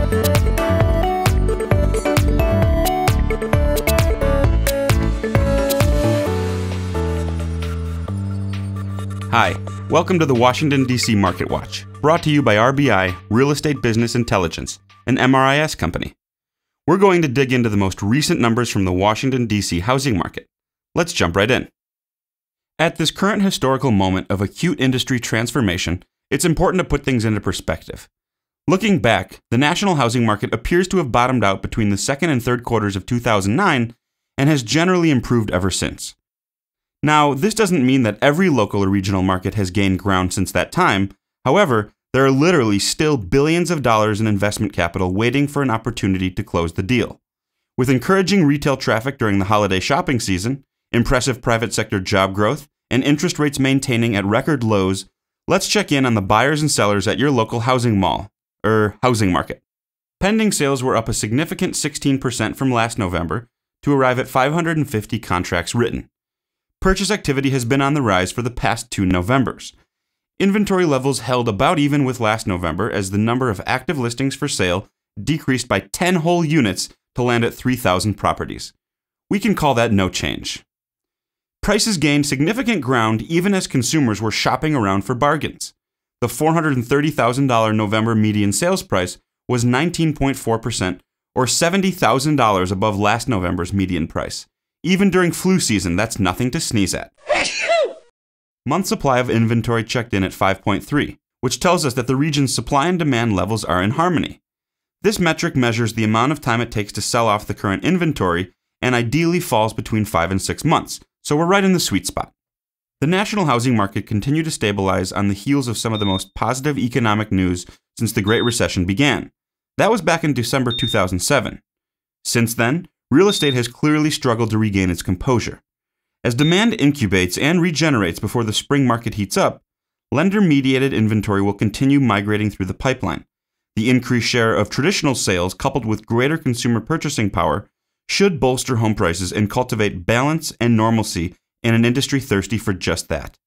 Hi, welcome to the Washington, D.C. MarketWatch, brought to you by RBI, Real Estate Business Intelligence, an MRIS company. We're going to dig into the most recent numbers from the Washington, D.C. housing market. Let's jump right in. At this current historical moment of acute industry transformation, it's important to put things into perspective. Looking back, the national housing market appears to have bottomed out between the second and third quarters of 2009 and has generally improved ever since. Now, this doesn't mean that every local or regional market has gained ground since that time. However, there are literally still billions of dollars in investment capital waiting for an opportunity to close the deal. With encouraging retail traffic during the holiday shopping season, impressive private sector job growth, and interest rates maintaining at record lows, let's check in on the buyers and sellers at your local housing market. Pending sales were up a significant 16% from last November to arrive at 550 contracts written. Purchase activity has been on the rise for the past 2 Novembers. Inventory levels held about even with last November as the number of active listings for sale decreased by 10 whole units to land at 3,000 properties. We can call that no change. Prices gained significant ground even as consumers were shopping around for bargains. The $430,000 November median sales price was 19.4% or $70,000 above last November's median price. Even during flu season, that's nothing to sneeze at. Month supply of inventory checked in at 5.3, which tells us that the region's supply and demand levels are in harmony. This metric measures the amount of time it takes to sell off the current inventory and ideally falls between 5 and 6 months, so we're right in the sweet spot. The national housing market continued to stabilize on the heels of some of the most positive economic news since the Great Recession began. That was back in December 2007. Since then, real estate has clearly struggled to regain its composure. As demand incubates and regenerates before the spring market heats up, lender-mediated inventory will continue migrating through the pipeline. The increased share of traditional sales coupled with greater consumer purchasing power should bolster home prices and cultivate balance and normalcy in an industry thirsty for just that.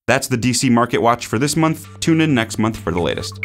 That's the DC Market Watch for this month. Tune in next month for the latest.